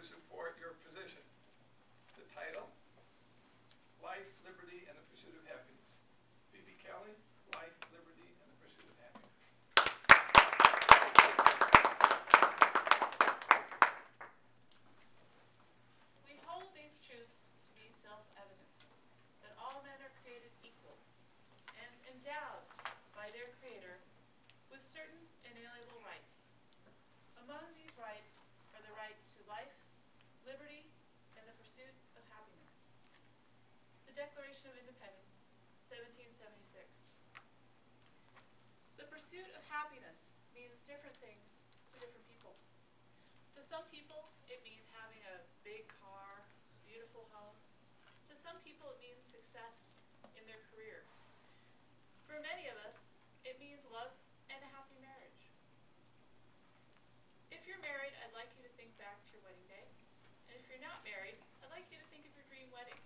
to support your position. The title, Life, Liberty, and the Pursuit of Happiness. Phoebe Kelly, Life, Liberty, and the Pursuit of Happiness. We hold these truths to be self-evident, that all men are created equal and endowed by their Creator with certain inalienable rights. Among these rights are the rights to life, liberty, and the pursuit of happiness. The Declaration of Independence, 1776. The pursuit of happiness means different things to different people. To some people, it means having a big car, beautiful home. To some people, it means success in their career. For many of us, it means love and a happy marriage. If you're married, I'd like you to think back to your wedding day. And if you're not married, I'd like you to think of your dream wedding.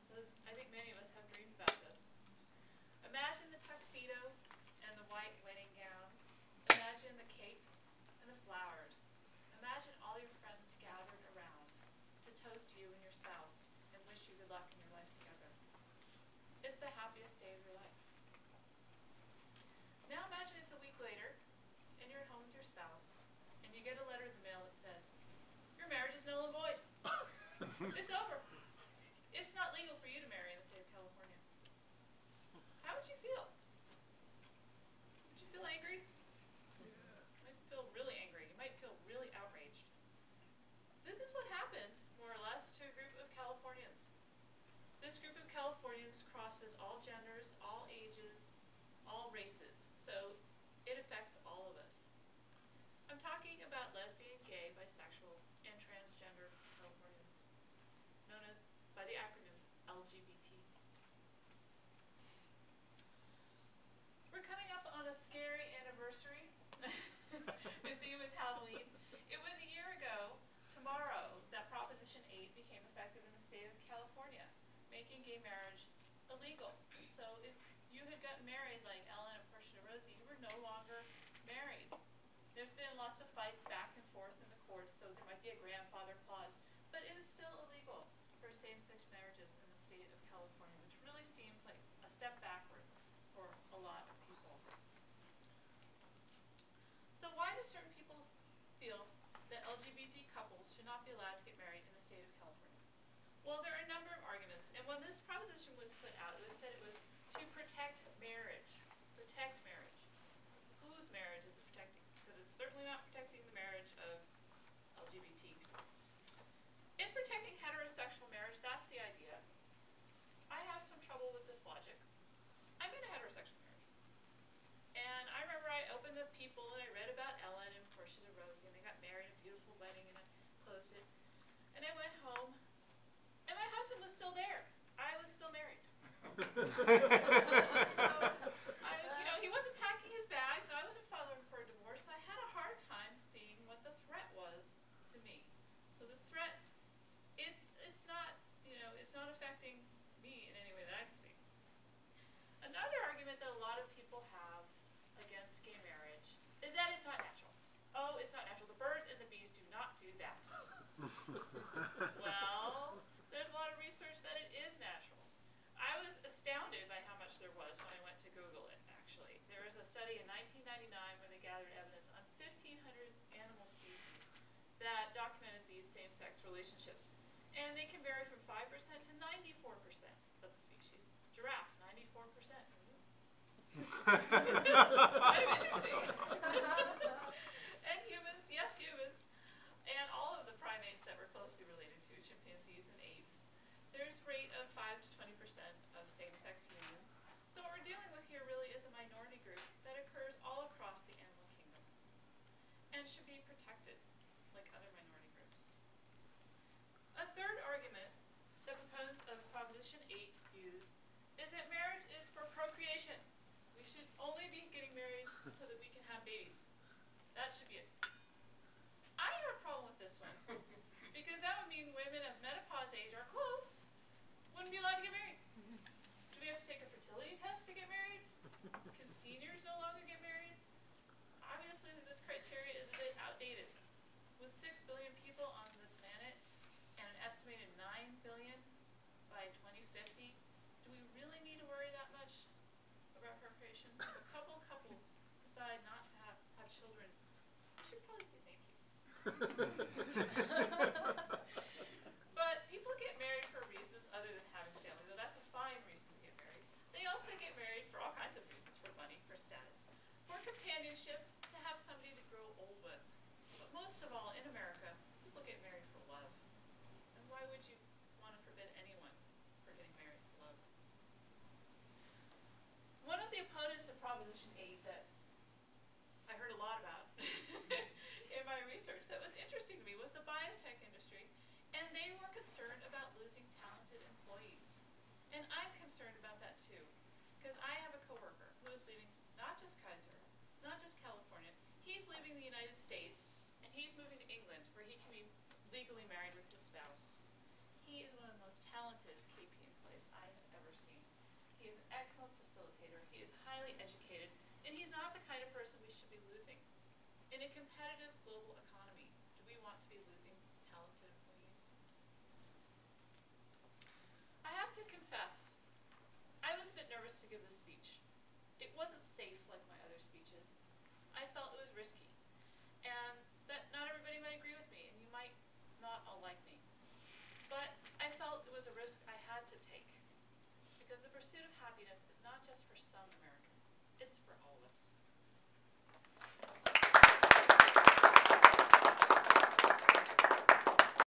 Because I think many of us have dreamed about this. Imagine the tuxedo and the white wedding gown. Imagine the cake and the flowers. Imagine all your friends gathered around to toast you and your spouse and wish you good luck in your life together. It's the happiest day of your life. Now imagine it's a week later and you're at home with your spouse and you get a letter in the mail that says, your marriage is null and void. It's over. It's not legal for you to marry in the state of California. How would you feel? Would you feel angry? You might feel really angry. You might feel really outraged. This is what happened, more or less, to a group of Californians. This group of Californians crosses all genders, all ages, all races. So it affects all of us. I'm talking about lesbian, gay, bisexual, and transgender Californians, known as by the acronym LGBT. We're coming up on a scary anniversary in theme with Halloween. It was a year ago tomorrow that Proposition 8 became effective in the state of California, making gay marriage illegal. So if you had gotten married like Ellen and Portia de Rosie, you were no longer married. There's been lots of fights back and forth in the courts, so there might be a grandfather clause, but it is still illegal for same-sex marriages in the state of California, which really seems like a step backwards for a lot of people. So why do certain people feel that LGBT couples should not be allowed to get married in the state of California? Well, there are a number of arguments, and when this proposition was put out, it was said it was to protect marriage. Protect marriage. Whose marriage is it protecting? Because it's certainly not protecting the marriage of LGBT people. It's protecting heterosexual marriage, that's the idea. I have some trouble with this logic. I'm in a heterosexual marriage. And I remember I opened the People and I read about Ellen and Portia de Rosie, and they got married, a beautiful wedding, and I closed it. And I went home, and my husband was still there. I was still married. So, he wasn't packing his bags, so I wasn't filing for a divorce, so I had a hard time seeing what the threat was to me. So this threat, it's not affecting me in any way that I can see. Another argument that a lot of people have against gay marriage is that it's not natural. Oh, it's not natural. The birds and the bees do not do that. Well, there's a lot of research that it is natural. I was astounded by how much there was when I went to Google it, actually. There was a study in 1999 where they gathered evidence on 1,500 animal species that documented these same-sex relationships. And they can vary from 5% to 94% of the species. Giraffes, 94%. Kind of interesting. And humans, yes, humans. And all of the primates that we're closely related to, chimpanzees and apes. There's a rate of 5 to 20% of same-sex unions. So what we're dealing with here really is a minority group that occurs all across the animal kingdom and should be protected like other minority groups. A third argument that proponents of Proposition 8 use is that marriage is for procreation. We should only be getting married so that we can have babies. That should be it. I have a problem with this one because that would mean women of menopause age are close, wouldn't be allowed to get married. Do we have to take a fertility test to get married? Can seniors no longer get married? Obviously, this criteria is a bit outdated. With 6 billion people on the planet, billion by 2050. Do we really need to worry that much about procreation? If a couple couples decide not to have children, we should probably say thank you. But people get married for reasons other than having family, though that's a fine reason to get married. They also get married for all kinds of reasons, for money, for status, for companionship, to have somebody to grow old with. But most of all, in America, people get married for love. And why would you want to forbid anyone from getting married for love? One of the opponents of Proposition 8 that I heard a lot about in my research that was interesting to me was the biotech industry, and they were concerned about losing talented employees. And I'm concerned about that too, because I have a coworker who is leaving not just Kaiser, not just California, he's leaving the United States, and he's moving to England where he can be legally married with his spouse. He is one of the most talented KP employees I have ever seen. He is an excellent facilitator, he is highly educated, and he's not the kind of person we should be losing. In a competitive global economy, do we want to be losing talented employees? I have to confess, I was a bit nervous to give this speech. It wasn't safe like my other speeches. I felt it was risky, and that not everybody might agree with me, and you might not all like me. But I felt it was a risk I had to take, because the pursuit of happiness is not just for some Americans, it's for all of us.